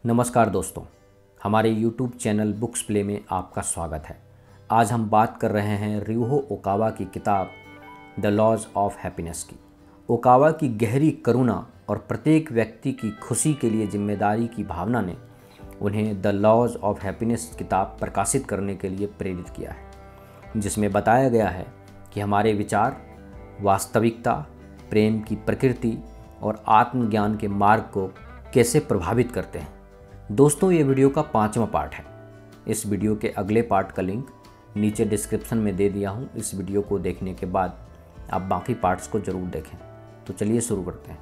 नमस्कार दोस्तों, हमारे YouTube चैनल बुक्स प्ले में आपका स्वागत है। आज हम बात कर रहे हैं रियुहो ओकावा की किताब द लॉज ऑफ हैप्पीनेस की। ओकावा की गहरी करुणा और प्रत्येक व्यक्ति की खुशी के लिए जिम्मेदारी की भावना ने उन्हें द लॉज ऑफ हैप्पीनेस किताब प्रकाशित करने के लिए प्रेरित किया है, जिसमें बताया गया है कि हमारे विचार वास्तविकता, प्रेम की प्रकृति और आत्मज्ञान के मार्ग को कैसे प्रभावित करते हैं। दोस्तों, ये वीडियो का 5वां पार्ट है। इस वीडियो के अगले पार्ट का लिंक नीचे डिस्क्रिप्शन में दे दिया हूँ। इस वीडियो को देखने के बाद आप बाकी पार्ट्स को ज़रूर देखें। तो चलिए शुरू करते हैं।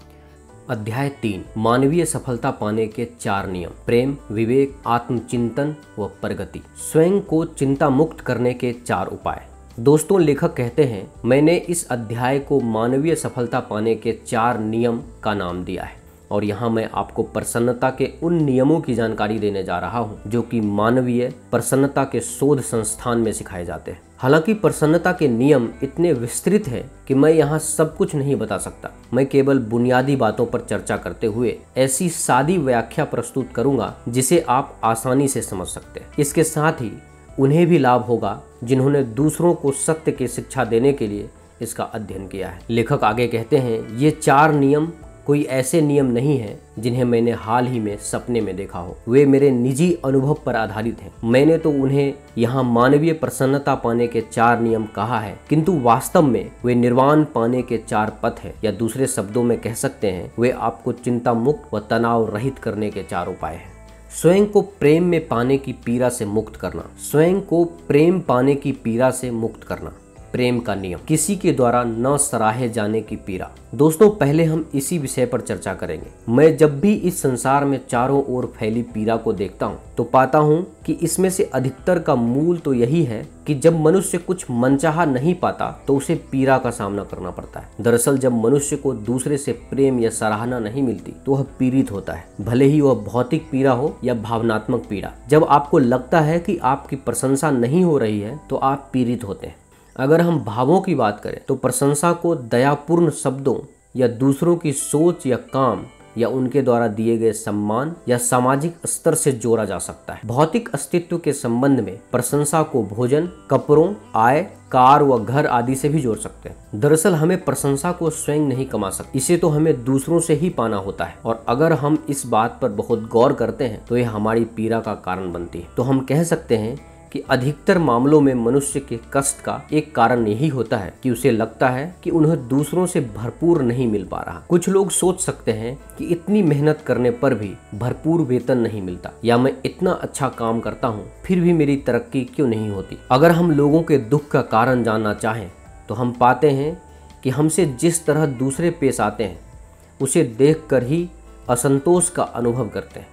अध्याय 3, मानवीय सफलता पाने के 4 नियम। प्रेम, विवेक, आत्मचिंतन व प्रगति। स्वयं को चिंता मुक्त करने के 4 उपाय। दोस्तों, लेखक कहते हैं, मैंने इस अध्याय को मानवीय सफलता पाने के 4 नियम का नाम दिया है और यहाँ मैं आपको प्रसन्नता के उन नियमों की जानकारी देने जा रहा हूँ जो कि मानवीय प्रसन्नता के शोध संस्थान में सिखाए जाते हैं। हालांकि प्रसन्नता के नियम इतने विस्तृत हैं कि मैं यहाँ सब कुछ नहीं बता सकता। मैं केवल बुनियादी बातों पर चर्चा करते हुए ऐसी सादी व्याख्या प्रस्तुत करूंगा जिसे आप आसानी से समझ सकते हैं। इसके साथ ही उन्हें भी लाभ होगा जिन्होंने दूसरों को सत्य की शिक्षा देने के लिए इसका अध्ययन किया है। लेखक आगे कहते हैं, ये 4 नियम कोई ऐसे नियम नहीं हैं जिन्हें मैंने हाल ही में सपने में देखा हो। वे मेरे निजी अनुभव पर आधारित हैं। मैंने तो उन्हें यहाँ मानवीय प्रसन्नता पाने के 4 नियम कहा है, किंतु वास्तव में वे निर्वाण पाने के 4 पथ हैं, या दूसरे शब्दों में कह सकते हैं वे आपको चिंता मुक्त व तनाव रहित करने के 4 उपाय हैं। स्वयं को प्रेम में पाने की पीड़ा से मुक्त करना। स्वयं को प्रेम पाने की पीड़ा से मुक्त करना। प्रेम का नियम, किसी के द्वारा न सराहे जाने की पीड़ा। दोस्तों, पहले हम इसी विषय पर चर्चा करेंगे। मैं जब भी इस संसार में चारों ओर फैली पीड़ा को देखता हूँ तो पाता हूँ कि इसमें से अधिकतर का मूल तो यही है कि जब मनुष्य कुछ मनचाहा नहीं पाता तो उसे पीड़ा का सामना करना पड़ता है। दरअसल जब मनुष्य को दूसरे से प्रेम या सराहना नहीं मिलती तो वह पीड़ित होता है, भले ही वह भौतिक पीड़ा हो या भावनात्मक पीड़ा। जब आपको लगता है कि आपकी प्रशंसा नहीं हो रही है तो आप पीड़ित होते हैं। अगर हम भावों की बात करें तो प्रशंसा को दयापूर्ण शब्दों या दूसरों की सोच या काम या उनके द्वारा दिए गए सम्मान या सामाजिक स्तर से जोड़ा जा सकता है। भौतिक अस्तित्व के संबंध में प्रशंसा को भोजन, कपड़ों, आय, कार व घर आदि से भी जोड़ सकते हैं। दरअसल हमें प्रशंसा को स्वयं नहीं कमा सकते, इसे तो हमें दूसरों से ही पाना होता है। और अगर हम इस बात पर बहुत गौर करते हैं तो यह हमारी पीड़ा का कारण बनती है। तो हम कह सकते हैं कि अधिकतर मामलों में मनुष्य के कष्ट का एक कारण यही होता है कि उसे लगता है कि उन्हें दूसरों से भरपूर नहीं मिल पा रहा। कुछ लोग सोच सकते हैं कि इतनी मेहनत करने पर भी भरपूर वेतन नहीं मिलता, या मैं इतना अच्छा काम करता हूँ फिर भी मेरी तरक्की क्यों नहीं होती। अगर हम लोगों के दुख का कारण जानना चाहें तो हम पाते हैं कि हमसे जिस तरह दूसरे पेश आते हैं उसे देखकर ही असंतोष का अनुभव करते हैं,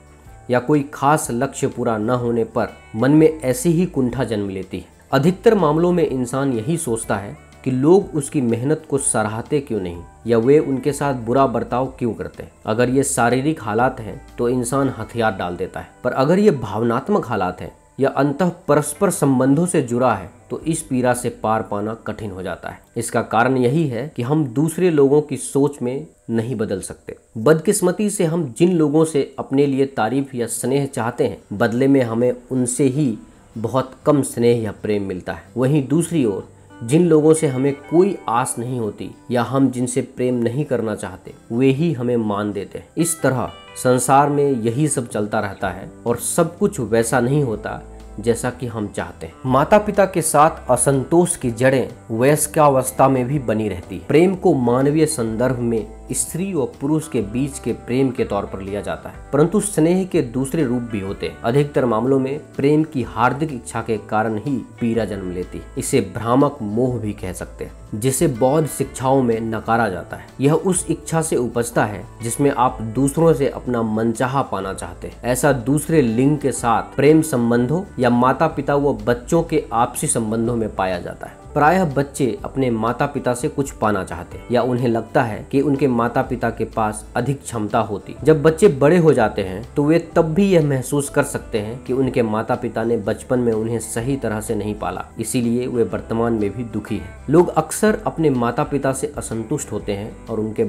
या कोई खास लक्ष्य पूरा न होने पर मन में ऐसी ही कुंठा जन्म लेती है। अधिकतर मामलों में इंसान यही सोचता है कि लोग उसकी मेहनत को सराहते क्यों नहीं, या वे उनके साथ बुरा बर्ताव क्यों करते हैं। अगर ये शारीरिक हालात हैं तो इंसान हथियार डाल देता है, पर अगर ये भावनात्मक हालात हैं या अंतः परस्पर संबंधों से जुड़ा है तो इस पीड़ा से पार पाना कठिन हो जाता है। इसका कारण यही है कि हम दूसरे लोगों की सोच में नहीं बदल सकते। बदकिस्मती से हम जिन लोगों से अपने लिए तारीफ या स्नेह चाहते हैं, बदले में हमें उनसे ही बहुत कम स्नेह या प्रेम मिलता है। वहीं दूसरी ओर जिन लोगों से हमें कोई आस नहीं होती या हम जिनसे प्रेम नहीं करना चाहते, वे ही हमें मान देते हैं। इस तरह संसार में यही सब चलता रहता है और सब कुछ वैसा नहीं होता जैसा कि हम चाहते हैं। माता पिता के साथ असंतोष की जड़ें वयस्कावस्था में भी बनी रहती है। प्रेम को मानवीय संदर्भ में स्त्री और पुरुष के बीच के प्रेम के तौर पर लिया जाता है, परंतु स्नेह के दूसरे रूप भी होते हैं। अधिकतर मामलों में प्रेम की हार्दिक इच्छा के कारण ही पीड़ा जन्म लेती है। इसे भ्रामक मोह भी कह सकते हैं, जिसे बौद्ध शिक्षाओं में नकारा जाता है। यह उस इच्छा से उपजता है जिसमें आप दूसरों से अपना मनचाहा पाना चाहते हैं। ऐसा दूसरे लिंग के साथ प्रेम संबंधों या माता पिता व बच्चों के आपसी संबंधों में पाया जाता है। प्रायः बच्चे अपने माता पिता से कुछ पाना चाहते हैं या उन्हें लगता है कि उनके माता पिता के पास अधिक क्षमता होती। जब बच्चे बड़े हो जाते हैं तो वे तब भी यह महसूस कर सकते हैं कि उनके माता पिता ने बचपन में उन्हें सही तरह से नहीं पाला, इसीलिए वे वर्तमान में भी दुखी हैं। लोग अक्सर अपने माता पिता से असंतुष्ट होते हैं और उनके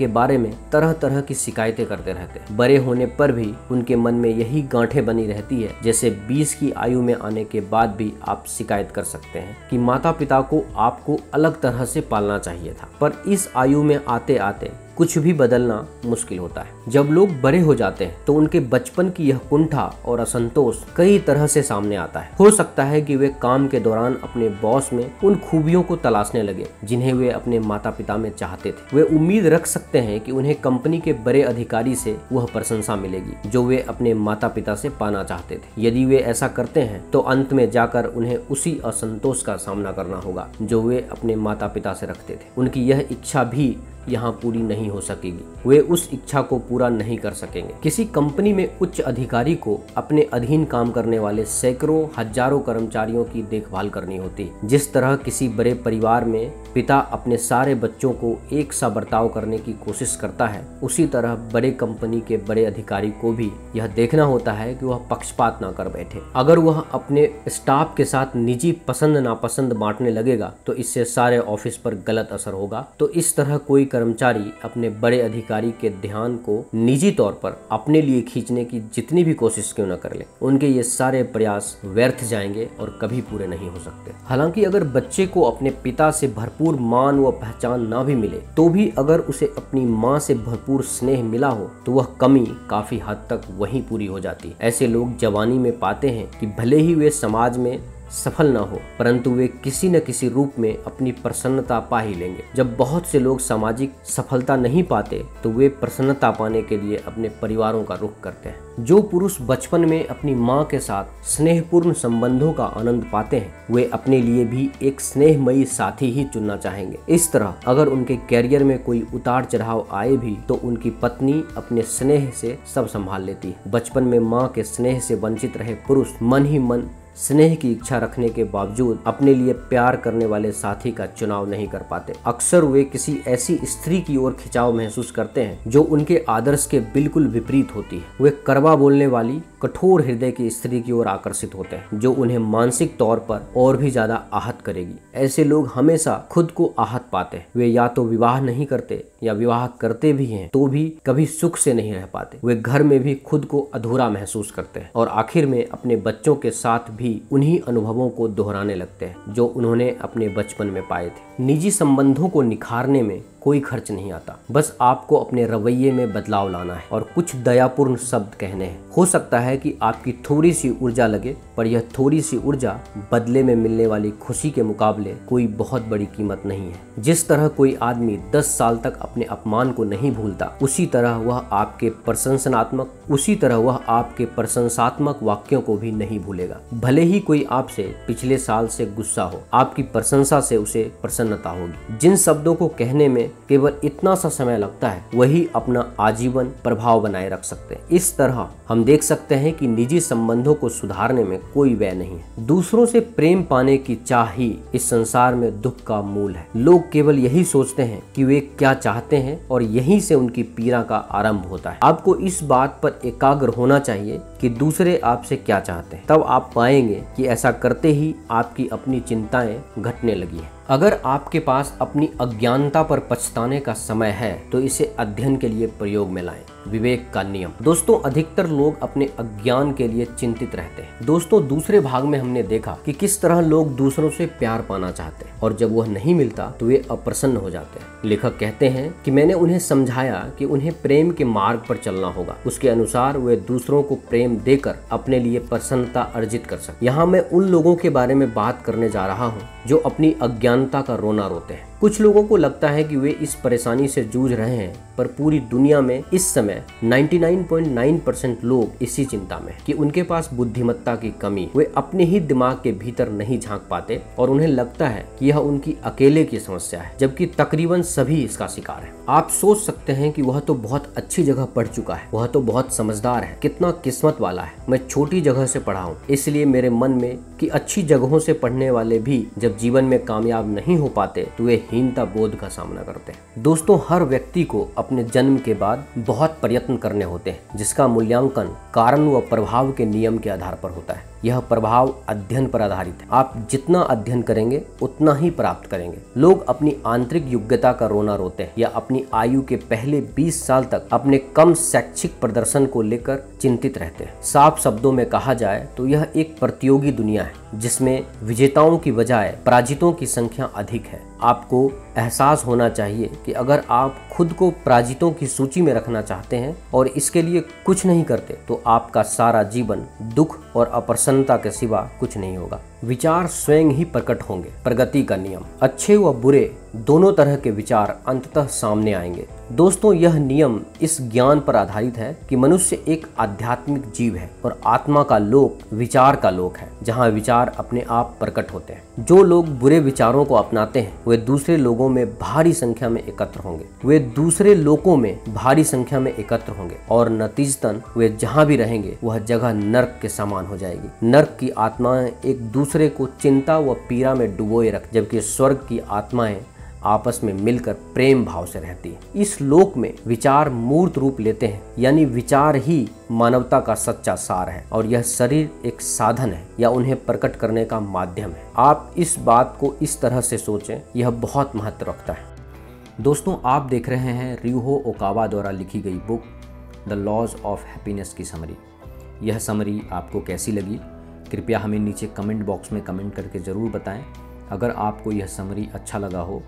बारे में तरह तरह की शिकायतें करते रहते हैं। बड़े होने पर भी उनके मन में यही गांठें बनी रहती है। जैसे 20 की आयु में आने के बाद भी आप शिकायत कर सकते हैं कि माता पिता को आपको अलग तरह से पालना चाहिए था, पर इस आयु में आते आते कुछ भी बदलना मुश्किल होता है। जब लोग बड़े हो जाते हैं तो उनके बचपन की यह कुंठा और असंतोष कई तरह से सामने आता है। हो सकता है कि वे काम के दौरान अपने बॉस में उन खूबियों को तलाशने लगे जिन्हें वे अपने माता पिता में चाहते थे। वे उम्मीद रख सकते हैं कि उन्हें कंपनी के बड़े अधिकारी से वह प्रशंसा मिलेगी जो वे अपने माता पिता से पाना चाहते थे। यदि वे ऐसा करते हैं तो अंत में जाकर उन्हें उसी असंतोष का सामना करना होगा जो वे अपने माता पिता से रखते थे। उनकी यह इच्छा भी यहाँ पूरी नहीं हो सकेगी, वे उस इच्छा को पूरा नहीं कर सकेंगे। किसी कंपनी में उच्च अधिकारी को अपने अधीन काम करने वाले सैकड़ों हजारों कर्मचारियों की देखभाल करनी होती है। जिस तरह किसी बड़े परिवार में पिता अपने सारे बच्चों को एक सा बर्ताव करने की कोशिश करता है, उसी तरह बड़े कंपनी के बड़े अधिकारी को भी यह देखना होता है कि वह पक्षपात ना कर बैठे। अगर वह अपने स्टाफ के साथ निजी पसंद नापसंद बांटने लगेगा तो इससे सारे ऑफिस पर गलत असर होगा। तो इस तरह कोई कर्मचारी अपने बड़े अधिकारी के ध्यान को निजी तौर पर अपने लिए खींचने की जितनी भी कोशिश क्यों न कर ले, उनके ये सारे प्रयास व्यर्थ जाएंगे और कभी पूरे नहीं हो सकते। हालांकि अगर बच्चे को अपने पिता से भरपूर मान व पहचान ना भी मिले तो भी अगर उसे अपनी माँ से भरपूर स्नेह मिला हो तो वह कमी काफी हद तक वहीं पूरी हो जाती है। ऐसे लोग जवानी में पाते हैं कि भले ही वे समाज में सफल न हो परंतु वे किसी न किसी रूप में अपनी प्रसन्नता पा ही लेंगे। जब बहुत से लोग सामाजिक सफलता नहीं पाते तो वे प्रसन्नता पाने के लिए अपने परिवारों का रुख करते हैं। जो पुरुष बचपन में अपनी माँ के साथ स्नेहपूर्ण संबंधों का आनंद पाते हैं वे अपने लिए भी एक स्नेहमयी साथी ही चुनना चाहेंगे। इस तरह अगर उनके कैरियर में कोई उतार चढ़ाव आए भी तो उनकी पत्नी अपने स्नेह से सब संभाल लेती है। बचपन में माँ के स्नेह से वंचित रहे पुरुष मन ही मन स्नेह की इच्छा रखने के बावजूद अपने लिए प्यार करने वाले साथी का चुनाव नहीं कर पाते। अक्सर वे किसी ऐसी स्त्री की ओर खिंचाव महसूस करते हैं जो उनके आदर्श के बिल्कुल विपरीत होती है। वे कड़वा बोलने वाली कठोर हृदय की स्त्री की ओर आकर्षित होते हैं जो उन्हें मानसिक तौर पर और भी ज्यादा आहत करेगी। ऐसे लोग हमेशा खुद को आहत पाते हैं। वे या तो विवाह नहीं करते या विवाह करते भी हैं तो भी कभी सुख से नहीं रह पाते। वे घर में भी खुद को अधूरा महसूस करते हैं और आखिर में अपने बच्चों के साथ भी उन्हीं अनुभवों को दोहराने लगते हैं जो उन्होंने अपने बचपन में पाए थे। निजी संबंधों को निखारने में कोई खर्च नहीं आता, बस आपको अपने रवैये में बदलाव लाना है और कुछ दयापूर्ण शब्द कहने हैं। हो सकता है कि आपकी थोड़ी सी ऊर्जा लगे पर यह थोड़ी सी ऊर्जा बदले में मिलने वाली खुशी के मुकाबले कोई बहुत बड़ी कीमत नहीं है। जिस तरह कोई आदमी 10 साल तक अपने अपमान को नहीं भूलता उसी तरह वह आपके प्रशंसात्मक वाक्यों को भी नहीं भूलेगा। भले ही कोई आपसे पिछले साल से गुस्सा हो, आपकी प्रशंसा से उसे प्रसन्नता होगी। जिन शब्दों को कहने में केवल इतना सा समय लगता है वही अपना आजीवन प्रभाव बनाए रख सकते हैं। इस तरह हम देख सकते हैं कि निजी संबंधों को सुधारने में कोई व्यय नहीं है। दूसरों से प्रेम पाने की चाह ही इस संसार में दुख का मूल है। लोग केवल यही सोचते हैं कि वे क्या चाहते हैं और यहीं से उनकी पीड़ा का आरंभ होता है। आपको इस बात पर एकाग्र होना चाहिए कि दूसरे आपसे क्या चाहते हैं, तब आप पाएंगे कि ऐसा करते ही आपकी अपनी चिंताएं घटने लगी हैं। अगर आपके पास अपनी अज्ञानता पर पछताने का समय है तो इसे अध्ययन के लिए प्रयोग में लाएं। विवेक का नियम। दोस्तों, अधिकतर लोग अपने अज्ञान के लिए चिंतित रहते हैं। दोस्तों, दूसरे भाग में हमने देखा कि किस तरह लोग दूसरों से प्यार पाना चाहते हैं और जब वह नहीं मिलता तो वे अप्रसन्न हो जाते हैं। लेखक कहते हैं कि मैंने उन्हें समझाया कि उन्हें प्रेम के मार्ग पर चलना होगा। उसके अनुसार वे दूसरों को प्रेम देकर अपने लिए प्रसन्नता अर्जित कर सकते। यहाँ मैं उन लोगों के बारे में बात करने जा रहा हूँ जो अपनी अज्ञानता का रोना रोते हैं। कुछ लोगों को लगता है कि वे इस परेशानी से जूझ रहे हैं पर पूरी दुनिया में इस समय 99.9% लोग इसी चिंता में कि उनके पास बुद्धिमत्ता की कमी। वे अपने ही दिमाग के भीतर नहीं झांक पाते और उन्हें लगता है कि यह उनकी अकेले की समस्या है, जबकि तकरीबन सभी इसका शिकार है। आप सोच सकते हैं कि वह तो बहुत अच्छी जगह पढ़ चुका है, वह तो बहुत समझदार है, कितना किस्मत वाला है, मैं छोटी जगह से पढ़ा हूँ, इसलिए मेरे मन में कि अच्छी जगहों से पढ़ने वाले भी जब जीवन में कामयाब नहीं हो पाते तो वे हीनता बोध का सामना करते हैं। दोस्तों, हर व्यक्ति को अपने जन्म के बाद बहुत प्रयत्न करने होते हैं, जिसका मूल्यांकन कारण व प्रभाव के नियम के आधार पर होता है। यह प्रभाव अध्ययन पर आधारित है। आप जितना अध्ययन करेंगे उतना ही प्राप्त करेंगे। लोग अपनी आंतरिक योग्यता का रोना रोते हैं या अपनी आयु के पहले 20 साल तक अपने कम शैक्षिक प्रदर्शन को लेकर चिंतित रहते हैं। साफ शब्दों में कहा जाए तो यह एक प्रतियोगी दुनिया है जिसमें विजेताओं की बजाय पराजितों की संख्या अधिक है। आपको एहसास होना चाहिए कि अगर आप खुद को पराजितों की सूची में रखना चाहते हैं और इसके लिए कुछ नहीं करते तो आपका सारा जीवन दुख और अप्रसन्नता के सिवा कुछ नहीं होगा। विचार स्वयं ही प्रकट होंगे। प्रगति का नियम, अच्छे व बुरे दोनों तरह के विचार अंततः सामने आएंगे। दोस्तों, यह नियम इस ज्ञान पर आधारित है कि मनुष्य एक आध्यात्मिक जीव है और आत्मा का लोक विचार का लोक है, जहाँ विचार अपने आप प्रकट होते हैं। जो लोग बुरे विचारों को अपनाते हैं वे दूसरे लोगों में भारी संख्या में एकत्र होंगे, वे दूसरे लोगों में भारी संख्या में एकत्र होंगे और नतीजतन वे जहाँ भी रहेंगे वह जगह नर्क के समान हो जाएगी। नर्क की आत्माएं एक दूसरे को चिंता व पीड़ा में डुबोए रख, जबकि स्वर्ग की आत्माएं आपस में मिलकर प्रेम भाव से रहती है। इस लोक में विचार मूर्त रूप लेते हैं, यानी विचार ही मानवता का सच्चा सार है और यह शरीर एक साधन है या उन्हें प्रकट करने का माध्यम है। आप इस बात को इस तरह से सोचें, यह बहुत महत्व रखता है। दोस्तों, आप देख रहे हैं रियुहो ओकावा द्वारा लिखी गई book the laws of happiness की समरी। यह समरी आपको कैसी लगी कृपया हमें नीचे कमेंट बॉक्स में कमेंट करके ज़रूर बताएं। अगर आपको यह समरी अच्छा लगा हो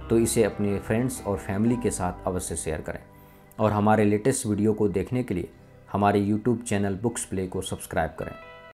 तो इसे अपने फ्रेंड्स और फैमिली के साथ अवश्य शेयर करें और हमारे लेटेस्ट वीडियो को देखने के लिए हमारे YouTube चैनल बुक्स प्ले को सब्सक्राइब करें।